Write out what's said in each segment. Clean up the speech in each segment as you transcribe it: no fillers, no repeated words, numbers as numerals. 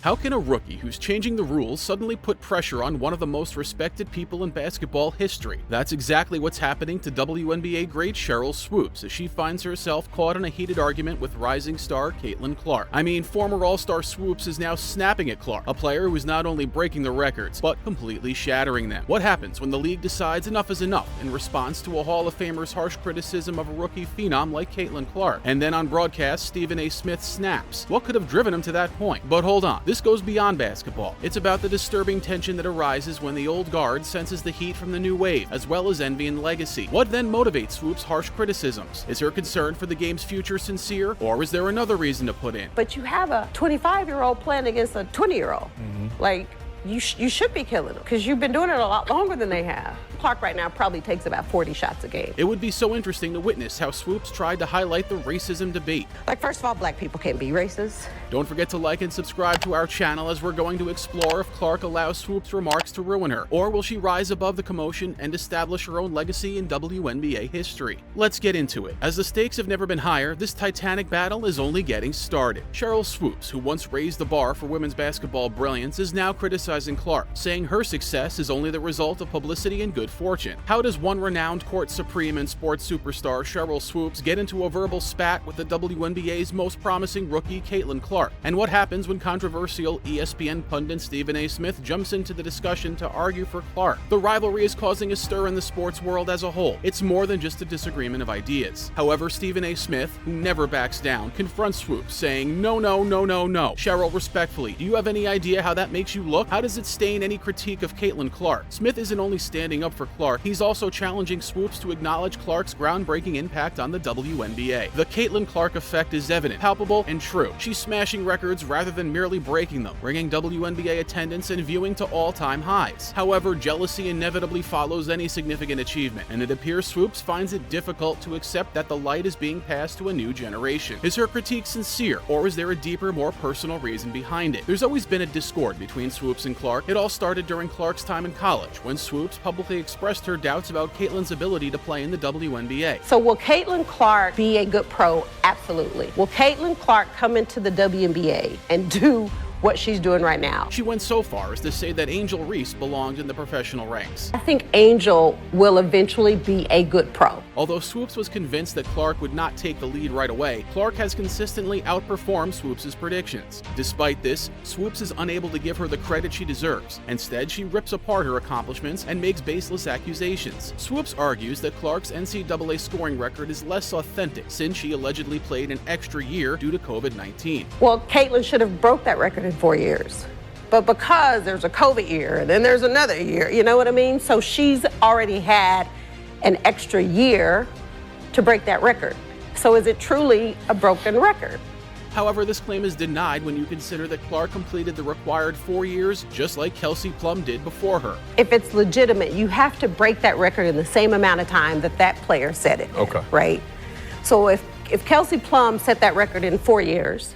How can a rookie who's changing the rules suddenly put pressure on one of the most respected people in basketball history? That's exactly what's happening to WNBA great Sheryl Swoopes as she finds herself caught in a heated argument with rising star Caitlyn Clark. I mean, former All-Star Swoopes is now snapping at Clark, a player who's not only breaking the records, but completely shattering them. What happens when the league decides enough is enough in response to a Hall of Famer's harsh criticism of a rookie phenom like Caitlyn Clark? And then on broadcast, Stephen A. Smith snaps. What could have driven him to that point? But hold on. This goes beyond basketball. It's about the disturbing tension that arises when the old guard senses the heat from the new wave, as well as envy and legacy. What then motivates Swoopes' harsh criticisms? Is her concern for the game's future sincere, or is there another reason to put in? But you have a 25-year-old playing against a 20-year-old. Like, you should be killing them, because you've been doing it a lot longer than they have. Clark right now probably takes about 40 shots a game. It would be so interesting to witness how Swoopes tried to highlight the racism debate. Like, first of all, black people can't be racist. Don't forget to like and subscribe to our channel as we're going to explore if Clark allows Swoopes' remarks to ruin her, or will she rise above the commotion and establish her own legacy in WNBA history. Let's get into it. As the stakes have never been higher, this titanic battle is only getting started. Sheryl Swoopes, who once raised the bar for women's basketball brilliance, is now criticizing Clark, saying her success is only the result of publicity and good fortune. How does one renowned court supreme and sports superstar, Sheryl Swoopes, get into a verbal spat with the WNBA's most promising rookie, Caitlyn Clark? And what happens when controversial ESPN pundit Stephen A. Smith jumps into the discussion to argue for Clark? The rivalry is causing a stir in the sports world as a whole. It's more than just a disagreement of ideas. However, Stephen A. Smith, who never backs down, confronts Swoopes, saying, no. Sheryl, respectfully, do you have any idea how that makes you look? How does it stain any critique of Caitlyn Clark? Smith isn't only standing up for Clark, he's also challenging Swoopes to acknowledge Clark's groundbreaking impact on the WNBA. The Caitlyn Clark effect is evident, palpable, and true. She's smashing records rather than merely breaking them, bringing WNBA attendance and viewing to all-time highs. However, jealousy inevitably follows any significant achievement, and it appears Swoopes finds it difficult to accept that the light is being passed to a new generation. Is her critique sincere, or is there a deeper, more personal reason behind it? There's always been a discord between Swoopes and Clark. It all started during Clark's time in college, when Swoopes publicly expressed her doubts about Caitlyn's ability to play in the WNBA. So will Caitlyn Clark be a good pro? Absolutely. Will Caitlyn Clark come into the WNBA and do what she's doing right now? She went so far as to say that Angel Reese belonged in the professional ranks. I think Angel will eventually be a good pro. Although Swoopes was convinced that Clark would not take the lead right away, Clark has consistently outperformed Swoopes' predictions. Despite this, Swoopes is unable to give her the credit she deserves. Instead, she rips apart her accomplishments and makes baseless accusations. Swoopes argues that Clark's NCAA scoring record is less authentic since she allegedly played an extra year due to COVID-19. Well, Caitlyn should have broke that record in 4 years. But because there's a COVID year and then there's another year, you know what I mean? So she's already had an extra year to break that record. So is it truly a broken record? However, this claim is denied when you consider that Clark completed the required 4 years, just like Kelsey Plum did before her. If it's legitimate, you have to break that record in the same amount of time that that player set it. Okay. Right? So if Kelsey Plum set that record in 4 years.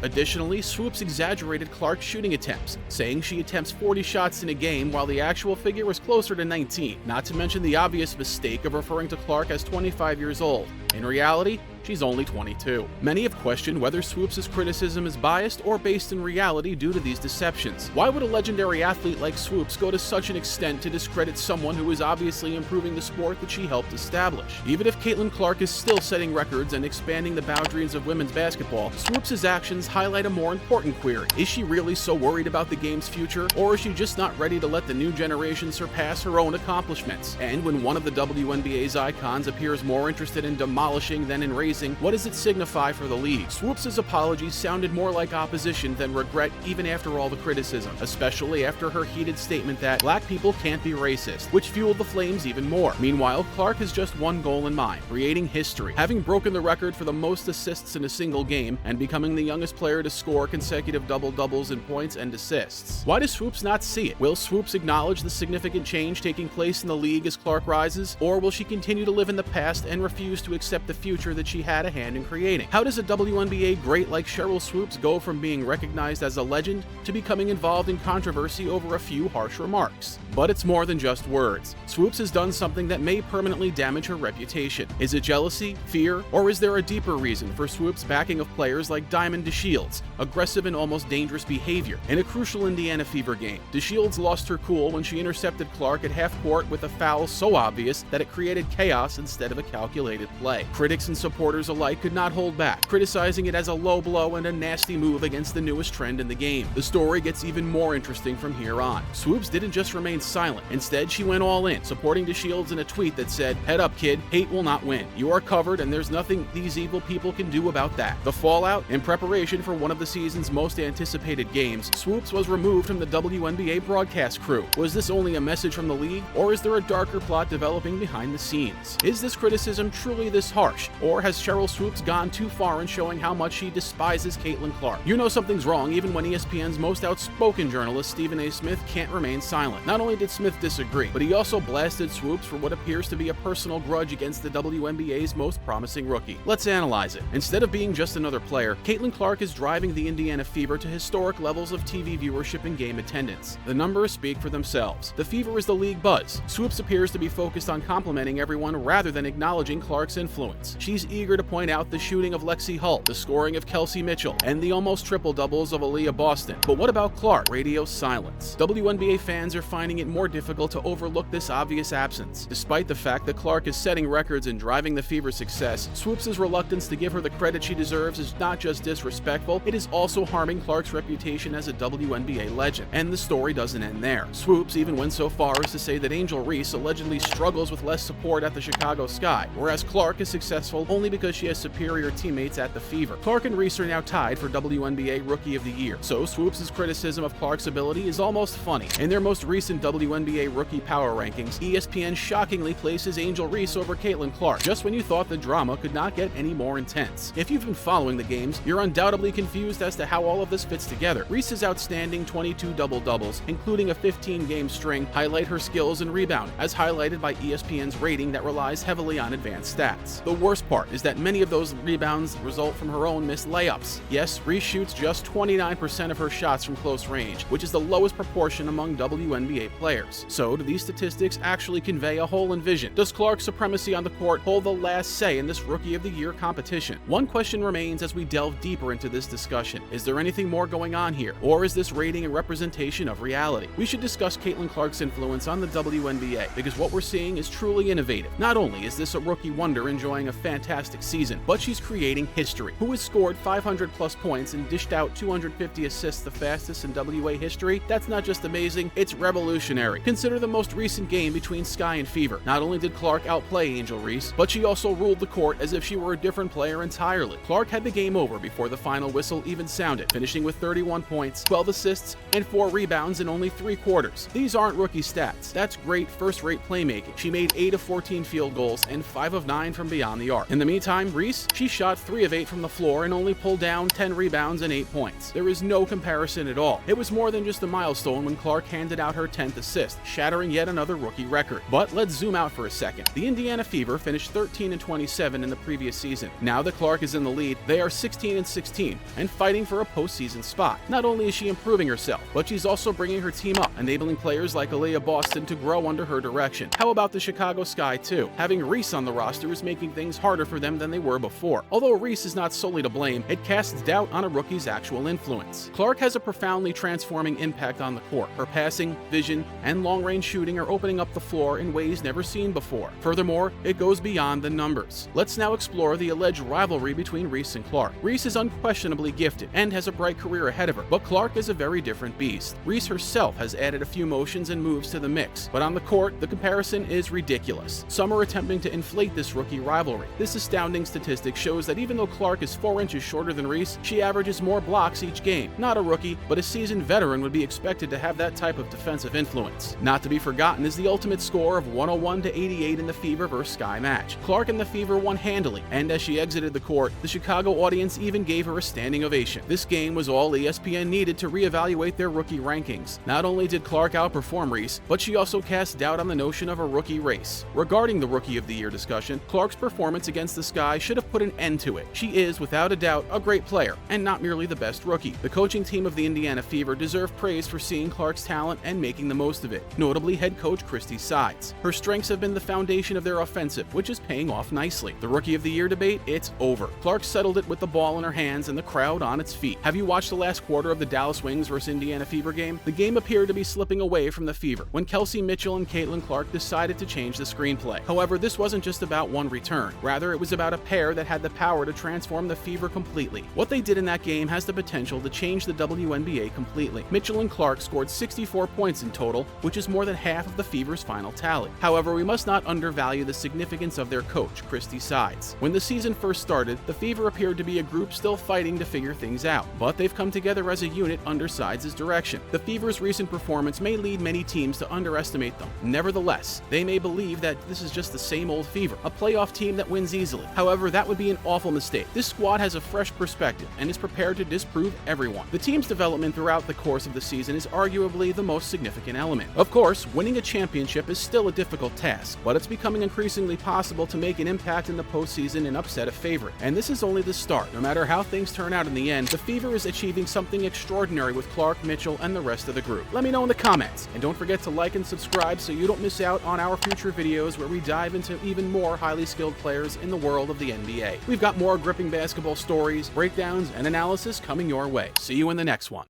Additionally, Swoopes exaggerated Clark's shooting attempts, saying she attempts 40 shots in a game while the actual figure was closer to 19, not to mention the obvious mistake of referring to Clark as 25 years old. In reality, she's only 22. Many have questioned whether Swoopes' criticism is biased or based in reality due to these deceptions. Why would a legendary athlete like Swoopes go to such an extent to discredit someone who is obviously improving the sport that she helped establish? Even if Caitlyn Clark is still setting records and expanding the boundaries of women's basketball, Swoopes' actions highlight a more important query. Is she really so worried about the game's future, or is she just not ready to let the new generation surpass her own accomplishments? And when one of the WNBA's icons appears more interested in demolishing than in raising, what does it signify for the league? Swoopes' apologies sounded more like opposition than regret even after all the criticism, especially after her heated statement that black people can't be racist, which fueled the flames even more. Meanwhile, Clark has just one goal in mind: creating history, having broken the record for the most assists in a single game and becoming the youngest player to score consecutive double-doubles in points and assists. Why does Swoopes not see it? Will Swoopes acknowledge the significant change taking place in the league as Clark rises, or will she continue to live in the past and refuse to accept accept the future that she had a hand in creating? How does a WNBA great like Sheryl Swoopes go from being recognized as a legend to becoming involved in controversy over a few harsh remarks? But it's more than just words. Swoopes has done something that may permanently damage her reputation. Is it jealousy, fear, or is there a deeper reason for Swoopes' backing of players like Diamond DeShields, aggressive and almost dangerous behavior? In a crucial Indiana Fever game, DeShields lost her cool when she intercepted Clark at half court with a foul so obvious that it created chaos instead of a calculated play. Critics and supporters alike could not hold back, criticizing it as a low blow and a nasty move against the newest trend in the game. The story gets even more interesting from here on. Swoopes didn't just remain silent. Instead, she went all in, supporting DeShields in a tweet that said, "Head up, kid, hate will not win. You are covered and there's nothing these evil people can do about that." The fallout, in preparation for one of the season's most anticipated games, Swoopes was removed from the WNBA broadcast crew. Was this only a message from the league, or is there a darker plot developing behind the scenes? Is this criticism truly this harsh, or has Sheryl Swoopes gone too far in showing how much she despises Caitlyn Clark? You know something's wrong even when ESPN's most outspoken journalist Stephen A. Smith can't remain silent. Not only did Smith disagree, but he also blasted Swoopes for what appears to be a personal grudge against the WNBA's most promising rookie. Let's analyze it. Instead of being just another player, Caitlyn Clark is driving the Indiana Fever to historic levels of TV viewership and game attendance. The numbers speak for themselves. The Fever is the league buzz. Swoopes appears to be focused on complimenting everyone rather than acknowledging Clark's influence. She's eager to point out the shooting of Lexi Hull, the scoring of Kelsey Mitchell, and the almost triple-doubles of Aaliyah Boston. But what about Clark? Radio silence. WNBA fans are finding it more difficult to overlook this obvious absence. Despite the fact that Clark is setting records and driving the Fever's success, Swoopes' reluctance to give her the credit she deserves is not just disrespectful, it is also harming Clark's reputation as a WNBA legend. And the story doesn't end there. Swoopes even went so far as to say that Angel Reese allegedly struggles with less support at the Chicago Sky, whereas Clark is successful only because she has superior teammates at the Fever. Clark and Reese are now tied for WNBA Rookie of the Year, so Swoopes' criticism of Clark's ability is almost funny. In their most recent WNBA Rookie Power Rankings, ESPN shockingly places Angel Reese over Caitlyn Clark, just when you thought the drama could not get any more intense. If you've been following the games, you're undoubtedly confused as to how all of this fits together. Reese's outstanding 22 double-doubles, including a 15-game string, highlight her skills and rebound, as highlighted by ESPN's rating that relies heavily on advanced stats. The worst part is that many of those rebounds result from her own missed layups. Yes, Reese shoots just 29% of her shots from close range, which is the lowest proportion among WNBA players. So, do these statistics actually convey a hole in vision? Does Clark's supremacy on the court hold the last say in this Rookie of the Year competition? One question remains as we delve deeper into this discussion. Is there anything more going on here? Or is this rating a representation of reality? We should discuss Caitlyn Clark's influence on the WNBA, because what we're seeing is truly innovative. Not only is this a rookie wonder enjoying a fantastic season, but she's creating history. Who has scored 500 plus points and dished out 250 assists, the fastest in WA history? That's not just amazing, it's revolutionary. Consider the most recent game between Sky and Fever. Not only did Clark outplay Angel Reese, but she also ruled the court as if she were a different player entirely. Clark had the game over before the final whistle even sounded, finishing with 31 points, 12 assists, and 4 rebounds in only 3 quarters. These aren't rookie stats. That's great first-rate playmaking. She made 8 of 14 field goals and 5 of 9 from beyond the arc. In the meantime, Reese, she shot 3 of 8 from the floor and only pulled down 10 rebounds and 8 points. There is no comparison at all. It was more than just a milestone when Clark handed out her 10th assist, shattering yet another rookie record. But let's zoom out for a second. The Indiana Fever finished 13-27 in the previous season. Now that Clark is in the lead, they are 16-16 and fighting for a postseason spot. Not only is she improving herself, but she's also bringing her team up, enabling players like Aaliyah Boston to grow under her direction. How about the Chicago Sky too? Having Reese on the roster is making things harder for them than they were before. Although Reese is not solely to blame, it casts doubt on a rookie's actual influence. Clark has a profoundly transforming impact on the court. Her passing, vision, and long-range shooting are opening up the floor in ways never seen before. Furthermore, it goes beyond the numbers. Let's now explore the alleged rivalry between Reese and Clark. Reese is unquestionably gifted and has a bright career ahead of her, but Clark is a very different beast. Reese herself has added a few motions and moves to the mix, but on the court, the comparison is ridiculous. Some are attempting to inflate this rookie rivalry. This astounding statistic shows that even though Clark is 4 inches shorter than Reese, she averages more blocks each game. Not a rookie, but a seasoned veteran would be expected to have that type of defensive influence. Not to be forgotten is the ultimate score of 101-88 in the Fever vs. Sky match. Clark and the Fever won handily, and as she exited the court, the Chicago audience even gave her a standing ovation. This game was all ESPN needed to reevaluate their rookie rankings. Not only did Clark outperform Reese, but she also cast doubt on the notion of a rookie race. Regarding the Rookie of the Year discussion, Clark's performance against the Sky should have put an end to it. She is, without a doubt, a great player, and not merely the best rookie. The coaching team of the Indiana Fever deserve praise for seeing Clark's talent and making the most of it, notably head coach Christy Sides. Her strengths have been the foundation of their offensive, which is paying off nicely. The Rookie of the Year debate, it's over. Clark settled it with the ball in her hands and the crowd on its feet. Have you watched the last quarter of the Dallas Wings vs. Indiana Fever game? The game appeared to be slipping away from the Fever when Kelsey Mitchell and Caitlyn Clark decided to change the screenplay. However, this wasn't just about one return. Rather, it was about a pair that had the power to transform the Fever completely. What they did in that game has the potential to change the WNBA completely. Mitchell and Clark scored 64 points in total, which is more than half of the Fever's final tally. However, we must not undervalue the significance of their coach, Christy Sides. When the season first started, the Fever appeared to be a group still fighting to figure things out, but they've come together as a unit under Sides' direction. The Fever's recent performance may lead many teams to underestimate them. Nevertheless, they may believe that this is just the same old Fever, a playoff team that wins easily. However, that would be an awful mistake. This squad has a fresh perspective and is prepared to disprove everyone. The team's development throughout the course of the season is arguably the most significant element. Of course, winning a championship is still a difficult task, but it's becoming increasingly possible to make an impact in the postseason and upset a favorite. And this is only the start. No matter how things turn out in the end, the Fever is achieving something extraordinary with Clark, Mitchell, and the rest of the group. Let me know in the comments, and don't forget to like and subscribe so you don't miss out on our future videos where we dive into even more highly skilled players in the world of the NBA. We've got more gripping basketball stories, breakdowns, and analysis coming your way. See you in the next one.